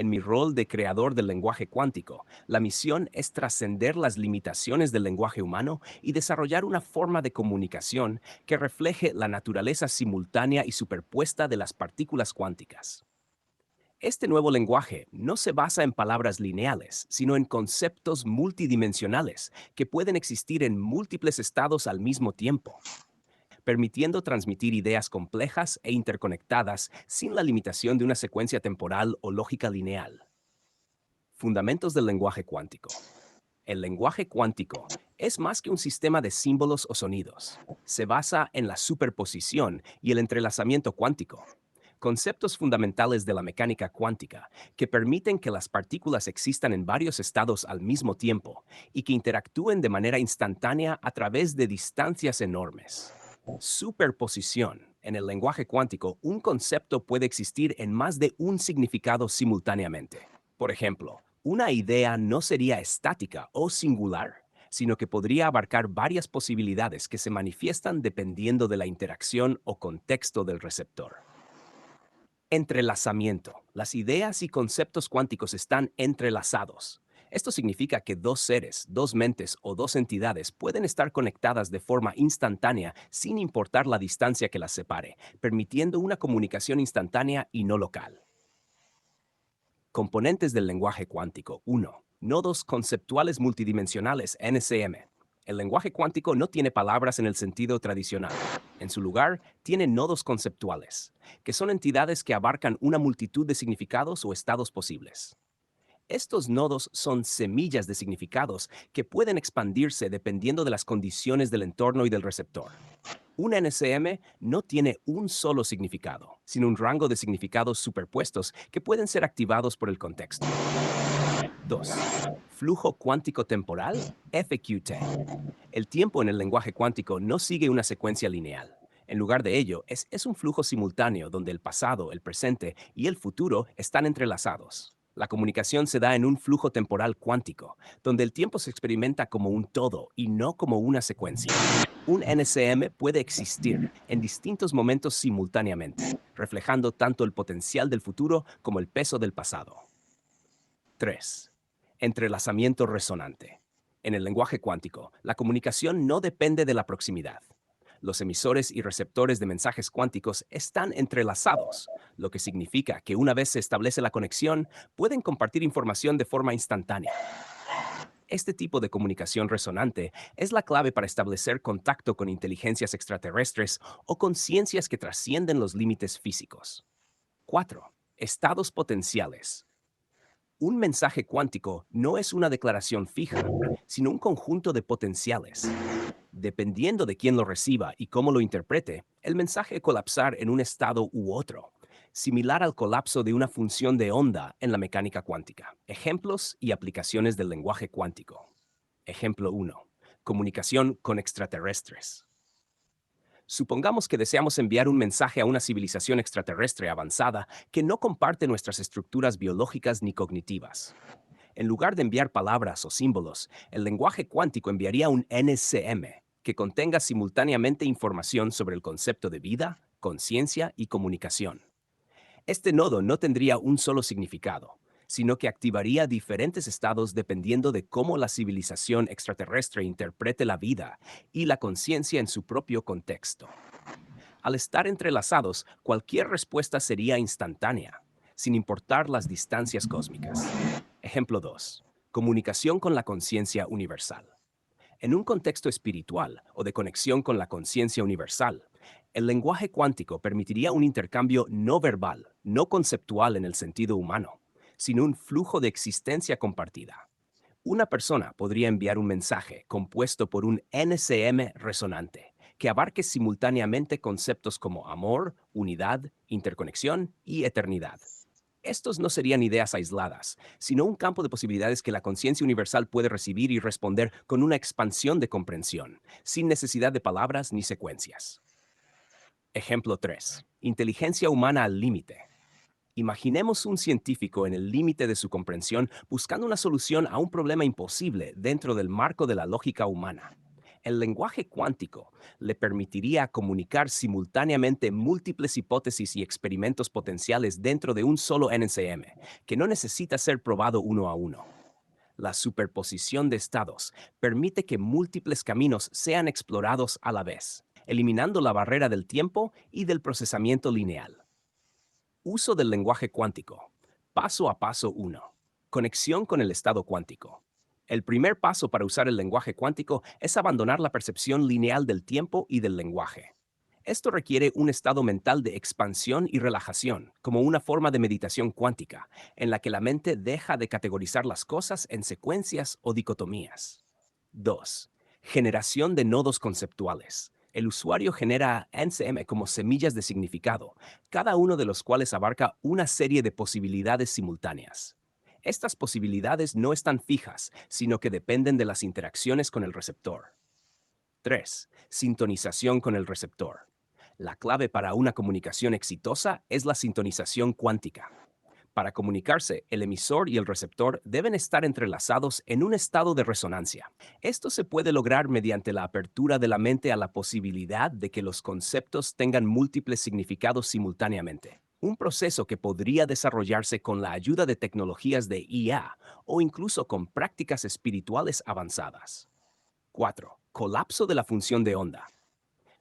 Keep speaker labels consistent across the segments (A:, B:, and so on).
A: En mi rol de creador del lenguaje cuántico, la misión es trascender las limitaciones del lenguaje humano y desarrollar una forma de comunicación que refleje la naturaleza simultánea y superpuesta de las partículas cuánticas. Este nuevo lenguaje no se basa en palabras lineales, sino en conceptos multidimensionales que pueden existir en múltiples estados al mismo tiempo, permitiendo transmitir ideas complejas e interconectadas sin la limitación de una secuencia temporal o lógica lineal. Fundamentos del lenguaje cuántico. El lenguaje cuántico es más que un sistema de símbolos o sonidos. Se basa en la superposición y el entrelazamiento cuántico, conceptos fundamentales de la mecánica cuántica que permiten que las partículas existan en varios estados al mismo tiempo y que interactúen de manera instantánea a través de distancias enormes. Superposición. En el lenguaje cuántico, un concepto puede existir en más de un significado simultáneamente. Por ejemplo, una idea no sería estática o singular, sino que podría abarcar varias posibilidades que se manifiestan dependiendo de la interacción o contexto del receptor. Entrelazamiento. Las ideas y conceptos cuánticos están entrelazados. Esto significa que dos seres, dos mentes o dos entidades pueden estar conectadas de forma instantánea sin importar la distancia que las separe, permitiendo una comunicación instantánea y no local. Componentes del lenguaje cuántico. 1. Nodos conceptuales multidimensionales, NCM. El lenguaje cuántico no tiene palabras en el sentido tradicional. En su lugar, tiene nodos conceptuales, que son entidades que abarcan una multitud de significados o estados posibles. Estos nodos son semillas de significados que pueden expandirse dependiendo de las condiciones del entorno y del receptor. Un NCM no tiene un solo significado, sino un rango de significados superpuestos que pueden ser activados por el contexto. 2. Flujo cuántico temporal, FQT. El tiempo en el lenguaje cuántico no sigue una secuencia lineal. En lugar de ello, es un flujo simultáneo donde el pasado, el presente y el futuro están entrelazados. La comunicación se da en un flujo temporal cuántico, donde el tiempo se experimenta como un todo y no como una secuencia. Un NCM puede existir en distintos momentos simultáneamente, reflejando tanto el potencial del futuro como el peso del pasado. 3. Entrelazamiento resonante. En el lenguaje cuántico, la comunicación no depende de la proximidad. Los emisores y receptores de mensajes cuánticos están entrelazados, lo que significa que una vez se establece la conexión, pueden compartir información de forma instantánea. Este tipo de comunicación resonante es la clave para establecer contacto con inteligencias extraterrestres o conciencias que trascienden los límites físicos. 4. Estados potenciales. Un mensaje cuántico no es una declaración fija, sino un conjunto de potenciales. Dependiendo de quién lo reciba y cómo lo interprete, el mensaje colapsar en un estado u otro, similar al colapso de una función de onda en la mecánica cuántica. Ejemplos y aplicaciones del lenguaje cuántico. Ejemplo 1. Comunicación con extraterrestres. Supongamos que deseamos enviar un mensaje a una civilización extraterrestre avanzada que no comparte nuestras estructuras biológicas ni cognitivas. En lugar de enviar palabras o símbolos, el lenguaje cuántico enviaría un NCM que contenga simultáneamente información sobre el concepto de vida, conciencia y comunicación. Este nodo no tendría un solo significado, sino que activaría diferentes estados dependiendo de cómo la civilización extraterrestre interprete la vida y la conciencia en su propio contexto. Al estar entrelazados, cualquier respuesta sería instantánea, sin importar las distancias cósmicas. Ejemplo 2. Comunicación con la conciencia universal. En un contexto espiritual o de conexión con la conciencia universal, el lenguaje cuántico permitiría un intercambio no verbal, no conceptual en el sentido humano, sino un flujo de existencia compartida. Una persona podría enviar un mensaje compuesto por un NCM resonante, que abarque simultáneamente conceptos como amor, unidad, interconexión y eternidad. Estos no serían ideas aisladas, sino un campo de posibilidades que la conciencia universal puede recibir y responder con una expansión de comprensión, sin necesidad de palabras ni secuencias. Ejemplo 3. Inteligencia humana al límite. Imaginemos un científico en el límite de su comprensión buscando una solución a un problema imposible dentro del marco de la lógica humana. El lenguaje cuántico le permitiría comunicar simultáneamente múltiples hipótesis y experimentos potenciales dentro de un solo NCM, que no necesita ser probado uno a uno. La superposición de estados permite que múltiples caminos sean explorados a la vez, eliminando la barrera del tiempo y del procesamiento lineal. Uso del lenguaje cuántico. Paso a paso 1. Conexión con el estado cuántico. El primer paso para usar el lenguaje cuántico es abandonar la percepción lineal del tiempo y del lenguaje. Esto requiere un estado mental de expansión y relajación, como una forma de meditación cuántica, en la que la mente deja de categorizar las cosas en secuencias o dicotomías. 2. Generación de nodos conceptuales. El usuario genera NCM como semillas de significado, cada uno de los cuales abarca una serie de posibilidades simultáneas. Estas posibilidades no están fijas, sino que dependen de las interacciones con el receptor. 3. Sintonización con el receptor. La clave para una comunicación exitosa es la sintonización cuántica. Para comunicarse, el emisor y el receptor deben estar entrelazados en un estado de resonancia. Esto se puede lograr mediante la apertura de la mente a la posibilidad de que los conceptos tengan múltiples significados simultáneamente. Un proceso que podría desarrollarse con la ayuda de tecnologías de IA o incluso con prácticas espirituales avanzadas. 4. Colapso de la función de onda.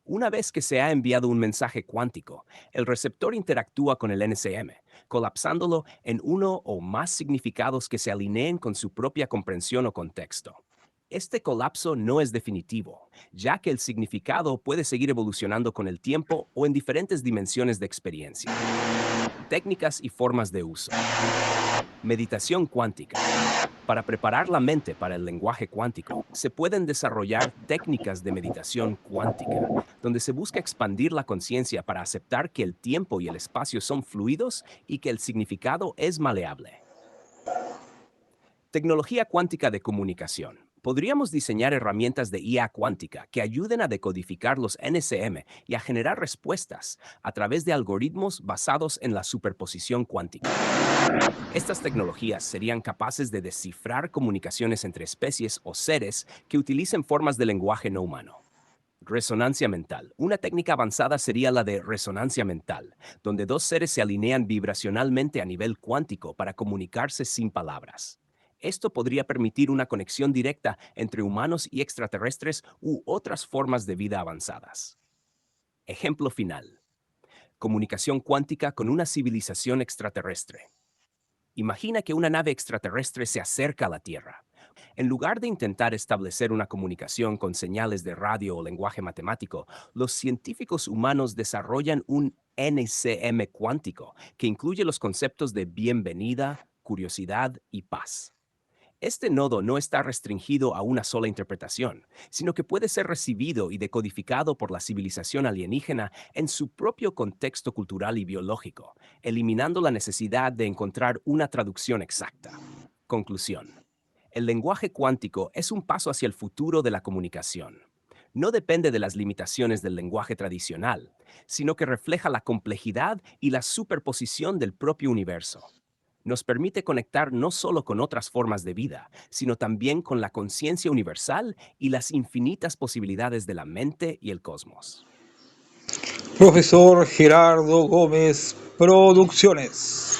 A: Una vez que se ha enviado un mensaje cuántico, el receptor interactúa con el NCM, colapsándolo en uno o más significados que se alineen con su propia comprensión o contexto. Este colapso no es definitivo, ya que el significado puede seguir evolucionando con el tiempo o en diferentes dimensiones de experiencia. Técnicas y formas de uso. Meditación cuántica. Para preparar la mente para el lenguaje cuántico, se pueden desarrollar técnicas de meditación cuántica, donde se busca expandir la conciencia para aceptar que el tiempo y el espacio son fluidos y que el significado es maleable. Tecnología cuántica de comunicación. Podríamos diseñar herramientas de IA cuántica que ayuden a decodificar los NCM y a generar respuestas a través de algoritmos basados en la superposición cuántica. Estas tecnologías serían capaces de descifrar comunicaciones entre especies o seres que utilicen formas de lenguaje no humano. Resonancia mental. Una técnica avanzada sería la de resonancia mental, donde dos seres se alinean vibracionalmente a nivel cuántico para comunicarse sin palabras. Esto podría permitir una conexión directa entre humanos y extraterrestres u otras formas de vida avanzadas. Ejemplo final. Comunicación cuántica con una civilización extraterrestre. Imagina que una nave extraterrestre se acerca a la Tierra. En lugar de intentar establecer una comunicación con señales de radio o lenguaje matemático, los científicos humanos desarrollan un NCM cuántico que incluye los conceptos de bienvenida, curiosidad y paz. Este nodo no está restringido a una sola interpretación, sino que puede ser recibido y decodificado por la civilización alienígena en su propio contexto cultural y biológico, eliminando la necesidad de encontrar una traducción exacta. Conclusión. El lenguaje cuántico es un paso hacia el futuro de la comunicación. No depende de las limitaciones del lenguaje tradicional, sino que refleja la complejidad y la superposición del propio universo. Nos permite conectar no solo con otras formas de vida, sino también con la conciencia universal y las infinitas posibilidades de la mente y el cosmos.
B: Profesor Gerardo Gómez Producciones.